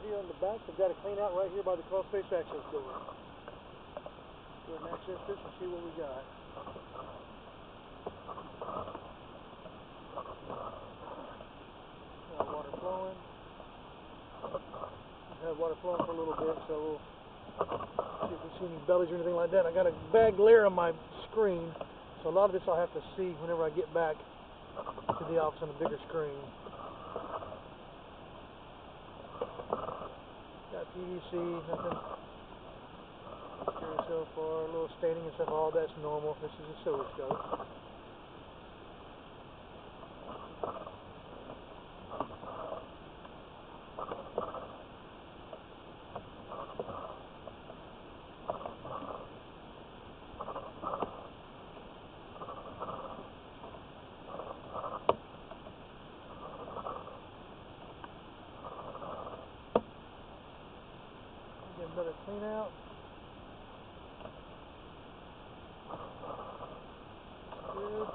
here on the back, we've got to clean out right here by the crawl space access door. Go ahead and access this and see what we got. Water flowing. We've had water flowing for a little bit, so we'll see if we see any bellies or anything like that. I got a bad glare on my screen, so a lot of this I'll have to see whenever I get back to the office on a bigger screen. Got PVC, nothing scary so far. A little staining and stuff, all that's normal. This is a silver scope. Get another clean out. Good.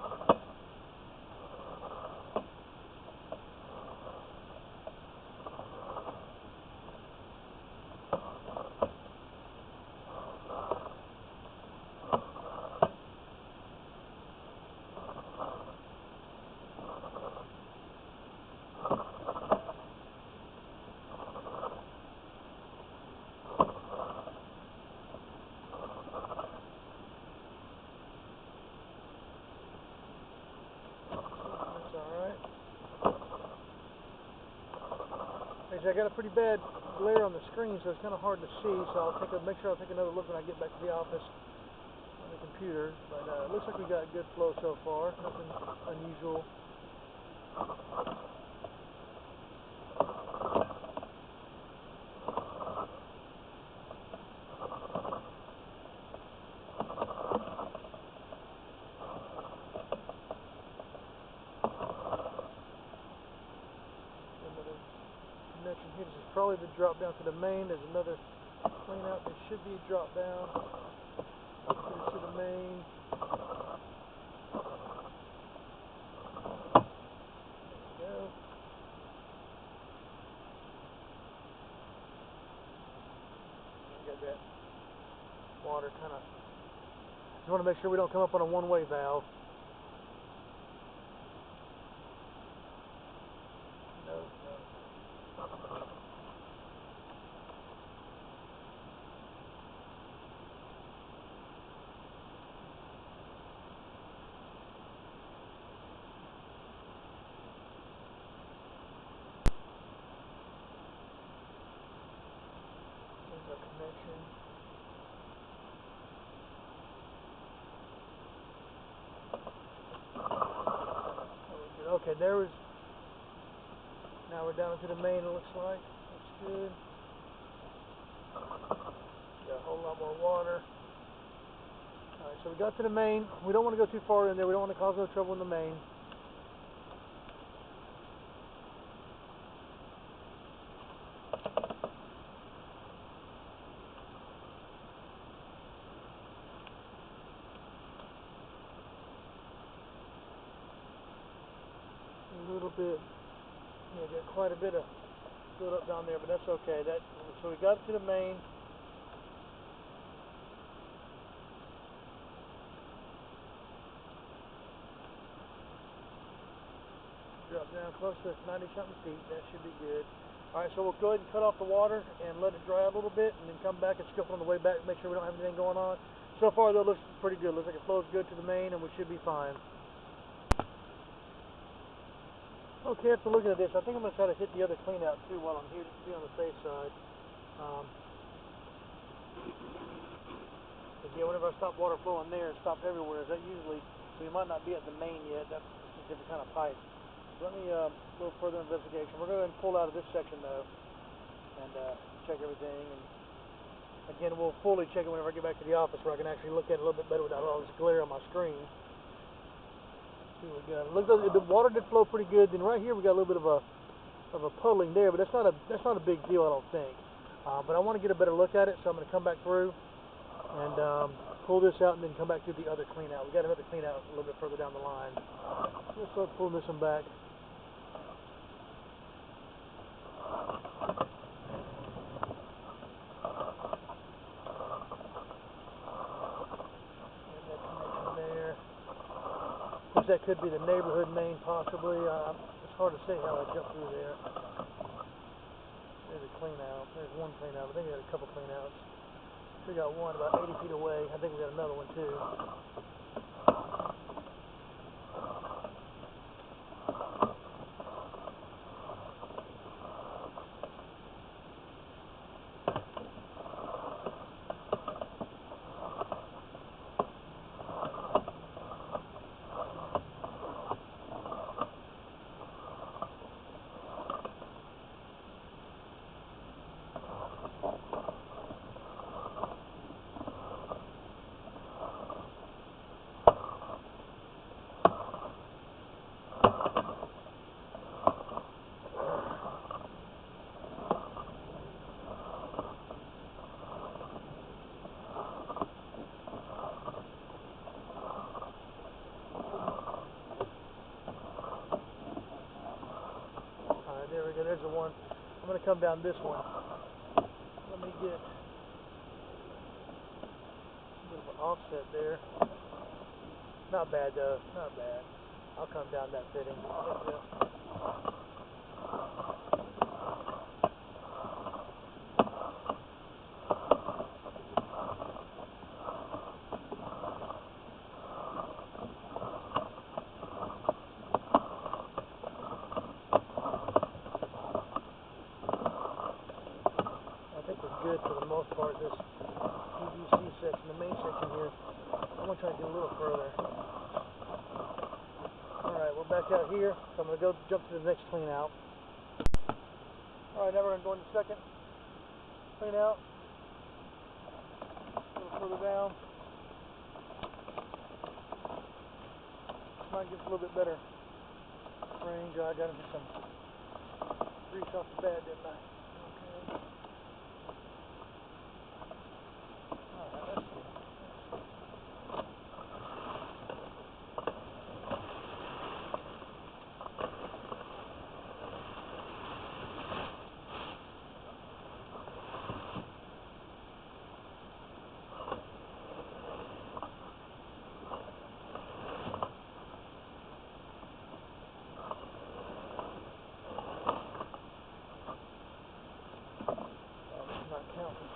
I got a pretty bad glare on the screen, so it's kind of hard to see. So I'll make sure I'll take another look when I get back to the office on the computer. But it looks like we got good flow so far. Nothing unusual. Connection here. This is probably the drop down to the main. There's another clean out. There should be a drop down to the main. There we go. Got that water kind of. Just want to make sure we don't come up on a one-way valve. Connection. Okay, there was. Now we're down to the main. It looks like that's good. Got a whole lot more water. All right, so we got to the main. We don't want to go too far in there. We don't want to cause no trouble in the main. A little bit, got quite a bit of build up down there, but that's okay. So we got it to the main. Drop down close to 90-something feet. That should be good. All right, so we'll go ahead and cut off the water and let it dry out a little bit, and then come back and scoop it on the way back, make sure we don't have anything going on. So far, though, it looks pretty good. Looks like it flows good to the main, and we should be fine. Okay, after looking at this, I think I'm going to try to hit the other clean out too while I'm here, just to be on the safe side. Again, whenever I stop water flowing there, it stops everywhere. That usually, we might not be at the main yet. That's a different kind of pipe. So let me a little further investigation. We're going to pull out of this section though, and check everything. And again, we'll fully check it whenever I get back to the office, where I can actually look at it a little bit better without all this glare on my screen. See what we got. It looks like the water did flow pretty good. Then right here we got a little bit of a puddling there, but that's not a big deal, I don't think. But I want to get a better look at it, so I'm going to come back through and pull this out, and then come back to the other clean out. We got another clean out a little bit further down the line. Let's start pulling this one back. that could be the neighborhood main, possibly. It's hard to say how I jumped through there. There's a clean out. There's one clean out. I think we got a couple clean outs. We got one about 80 feet away. I think we got another one too. There we go, there's the one. I'm going to come down this one. Let me get a bit of an offset there. Not bad though, not bad. I'll come down that fitting. There we go. Good for the most part, this PVC section, the main section here. I'm going to try to get a little further. Alright, we're back out here, so I'm going to go jump to the next clean out. Alright, now we're going to go into the second clean out. A little further down. Might get a little bit better range. I got into some grease off the bat, didn't I? Okay. Not counting.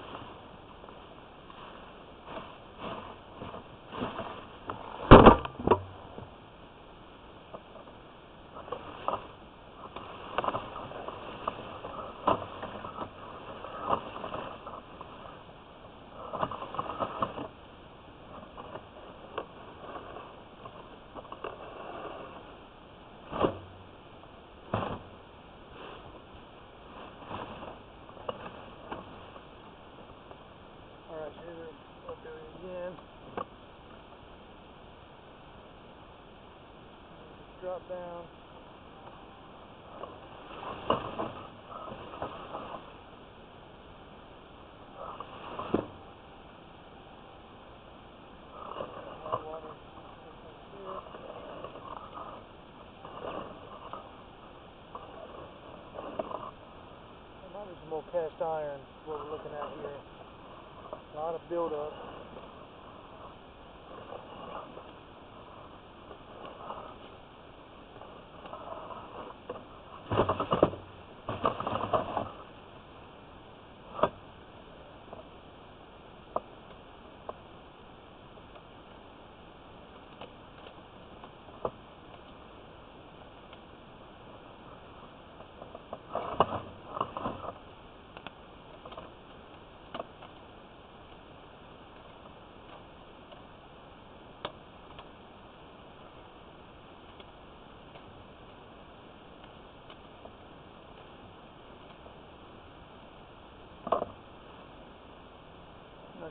Alright, so here's our up area again. Just drop down. Hot water. Here. There might be some more cast iron, what we're looking at here. A lot of buildup.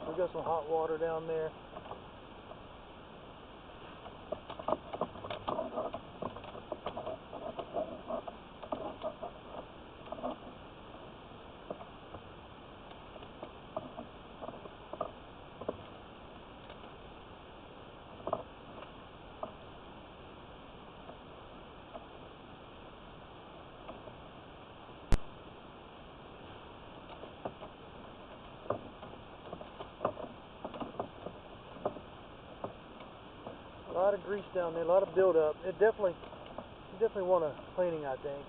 So we got some hot water down there. lot of grease down there, a lot of buildup. You definitely want a cleaning, I think.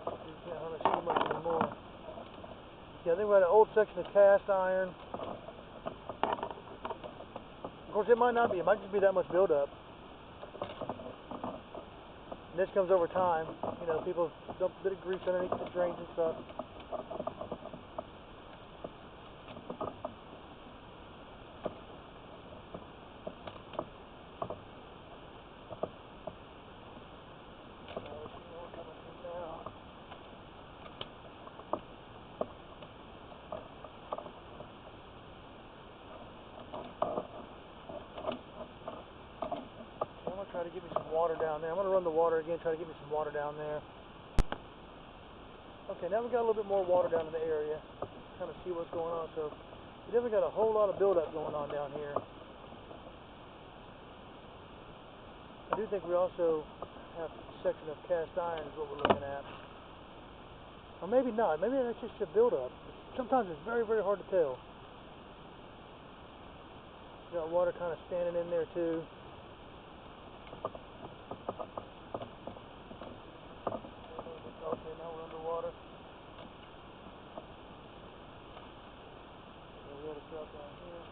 You can't hardly see much anymore. Yeah, I think we had an old section of cast iron. Of course, it might not be. It might just be that much buildup. And this comes over time. You know, people dump a bit of grease underneath the drains and stuff. Try to get me some water down there. I'm going to run the water again, try to get me some water down there. Okay, now we've got a little bit more water down in the area. Kind of see what's going on. So we definitely got a whole lot of buildup going on down here. I do think we also have a section of cast iron is what we're looking at. Or maybe not. Maybe that's just a buildup. Sometimes it's very, very hard to tell. Got water kind of standing in there too. Okay, now we're underwater. So we got to drop down here.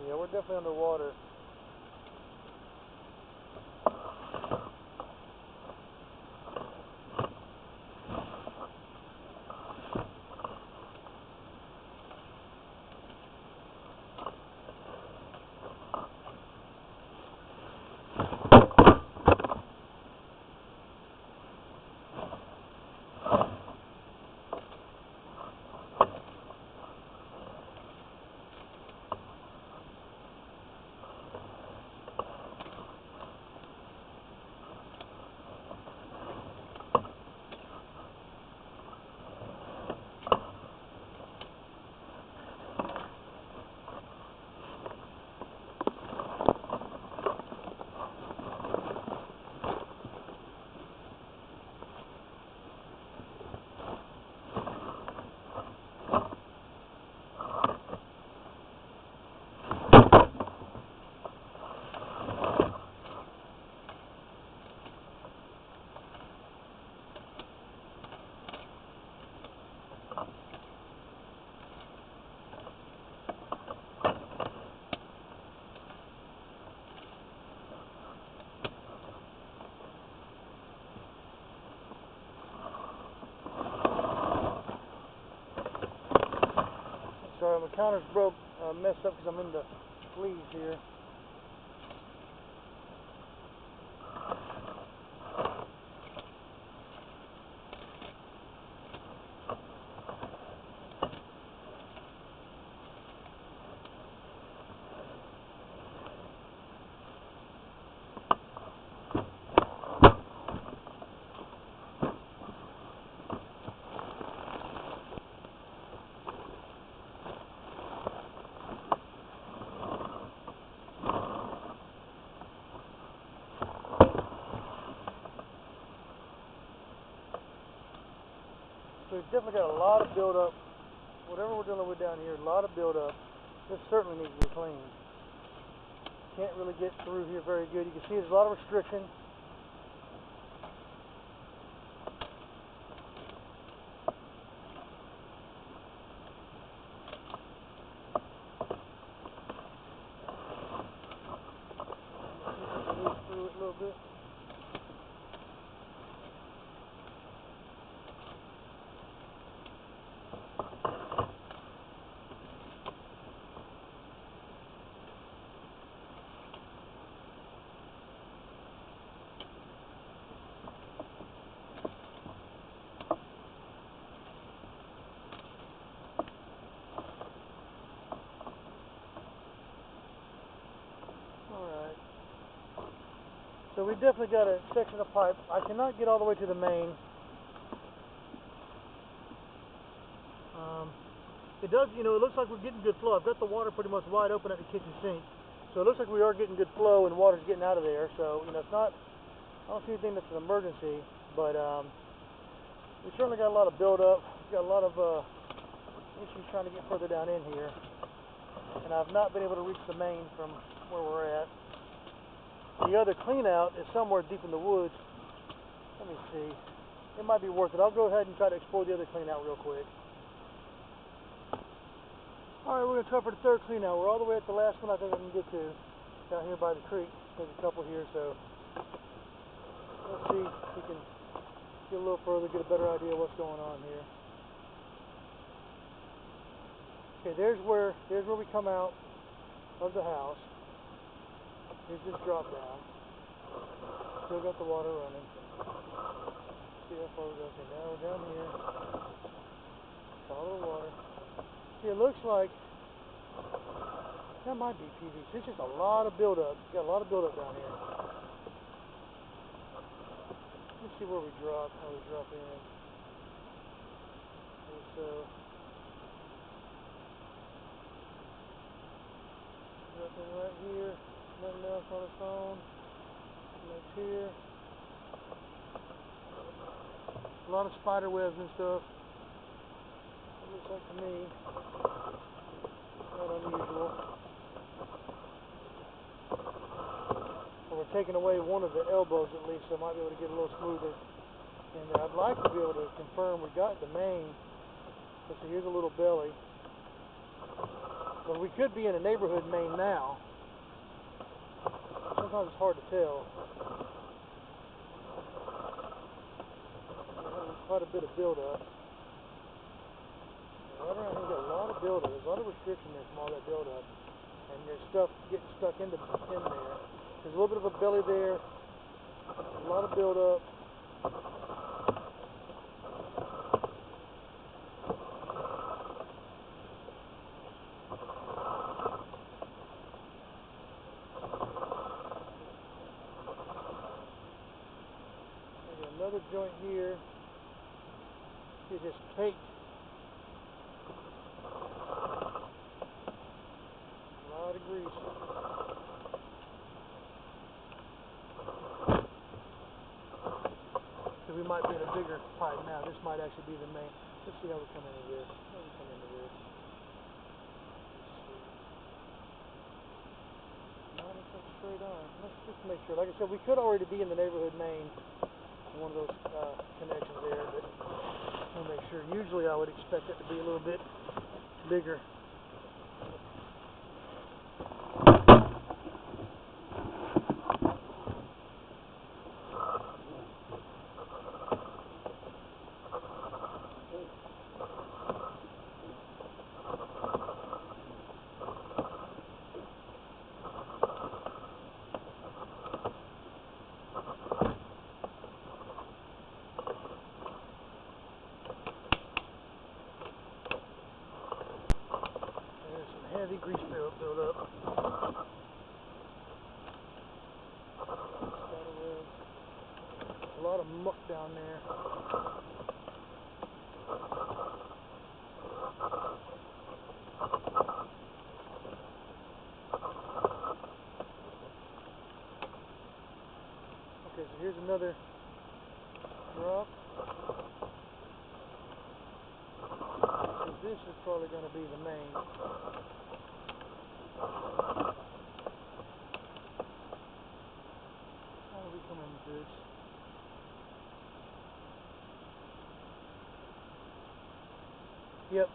Yeah, we're definitely underwater. Sorry, my counter's broke, messed up because I'm in the fleas here. So we've definitely got a lot of buildup. Whatever we're dealing with down here, a lot of buildup. This certainly needs to be cleaned. Can't really get through here very good. You can see there's a lot of restriction. Move through it a little bit. Alright. So we've definitely got a section of pipe. I cannot get all the way to the main. It does, you know, it looks like we're getting good flow. I've got the water pretty much wide open at the kitchen sink. So it looks like we are getting good flow and water's getting out of there. So, you know, it's not, I don't see anything that's an emergency, but We certainly got a lot of buildup. We've got a lot of issues trying to get further down in here. And I've not been able to reach the main from where we're at. The other clean out is somewhere deep in the woods. Let me see. It might be worth it. I'll go ahead and try to explore the other clean out real quick. Alright, we're going to try for the third clean out. We're all the way at the last one I think I can get to. Down here by the creek. There's a couple here, so let's see if we can get a little further, get a better idea of what's going on here. Okay, there's where we come out of the house. Here's this drop down. Still got the water running. See how far we go. Okay, now we're down here. Follow the water. See, it looks like that might be PVC. It's just a lot of buildup. Got a lot of buildup down here. Let's see where we drop, how we drop in. Okay, so nothing right here. Nothing else on the phone. Nothing here. A lot of spider webs and stuff. It looks like to me. Not unusual. Well, we're taking away one of the elbows at least, so I might be able to get a little smoother. And I'd like to be able to confirm we got the main. Let's see, here's a little belly. But we could be in a neighborhood main now. Sometimes it's hard to tell. Quite a bit of buildup. Right around here, got a lot of buildup. There's a lot of restriction there from all that buildup, and there's stuff getting stuck in there. There's a little bit of a belly there. A lot of buildup. Another joint here is just caked. A lot of grease. So we might be in a bigger pipe now. This might actually be the main. Let's see how we come into this. How we come into this. Not looking straight on. Let's just make sure. Like I said, we could already be in the neighborhood main. One of those connections there, but I'll make sure. Usually I would expect it to be a little bit bigger. Heavy grease build up. A lot of muck down there. Okay, so here's another drop. So this is probably going to be the main. How do we come into this? Yep.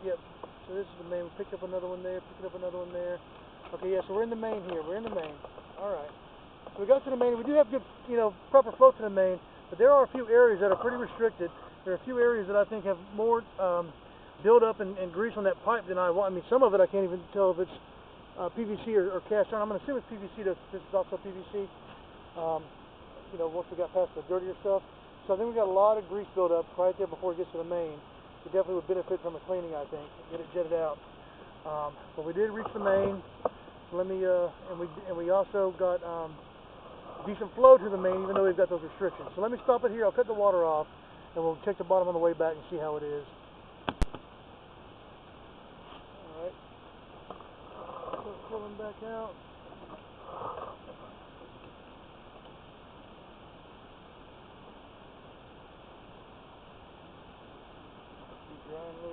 So this is the main. We picked up another one there, picked up another one there. Okay, yeah, so we're in the main here. We're in the main. Alright. So we got to the main. We do have good, proper flow to the main, but there are a few areas that are pretty restricted. There are a few areas that I think have more buildup and grease on that pipe than I want. I mean, some of it I can't even tell if it's PVC or cast iron. I'm going to assume it's PVC. This is also PVC. Once we got past the dirtier stuff. So I think we got a lot of grease buildup right there before it gets to the main. We definitely would benefit from a cleaning, I think, get it jetted out. But we did reach the main. Let me and we also got decent flow to the main, even though we've got those restrictions. So let me stop it here. I'll cut the water off, and we'll check the bottom on the way back and see how it is. All right. So pulling back out.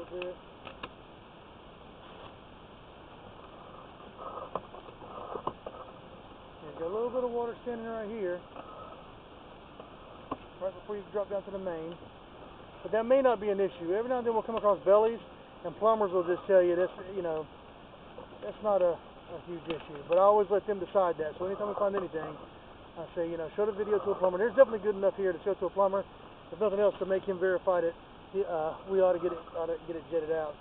little bit. And got a little bit of water standing right here, right before you drop down to the main. But that may not be an issue. Every now and then we'll come across bellies, and plumbers will just tell you that's, you know, that's not a huge issue. But I always let them decide that. So anytime we find anything, I say, you know, show the video to a plumber. There's definitely good enough here to show to a plumber, if nothing else, to make him verify that we ought to get it jetted out.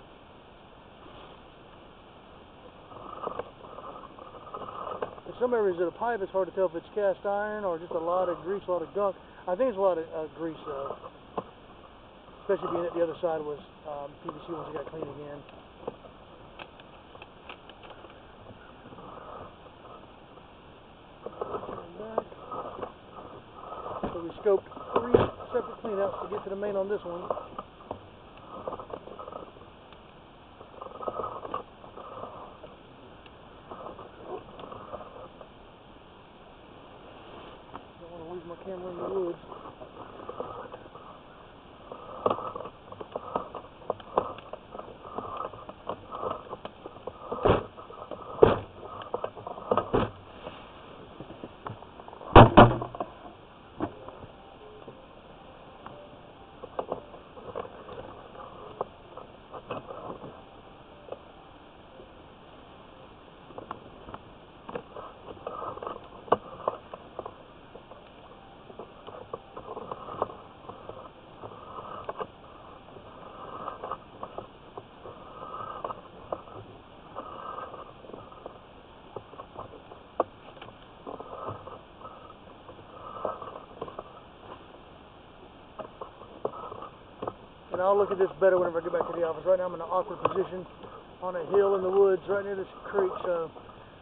In some areas of the pipe, it's hard to tell if it's cast iron or just a lot of grease, a lot of gunk. I think it's a lot of grease though, especially being that the other side was PVC once it got clean again. So we scoped 3 separate cleanouts to get to the main on this one. Don't want to lose my camera in the woods. And I'll look at this better whenever I get back to the office. Right now I'm in an awkward position on a hill in the woods right near this creek, so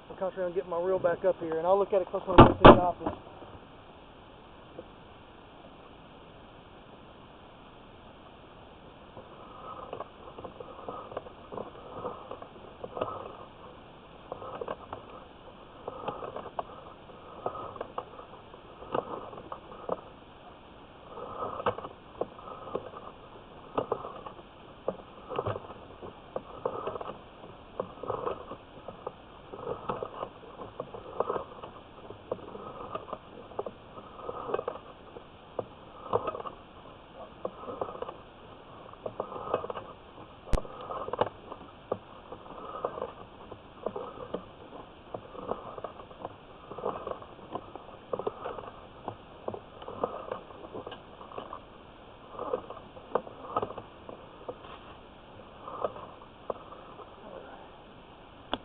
I'm concentrating on getting my reel back up here. And I'll look at it close when I get to the office.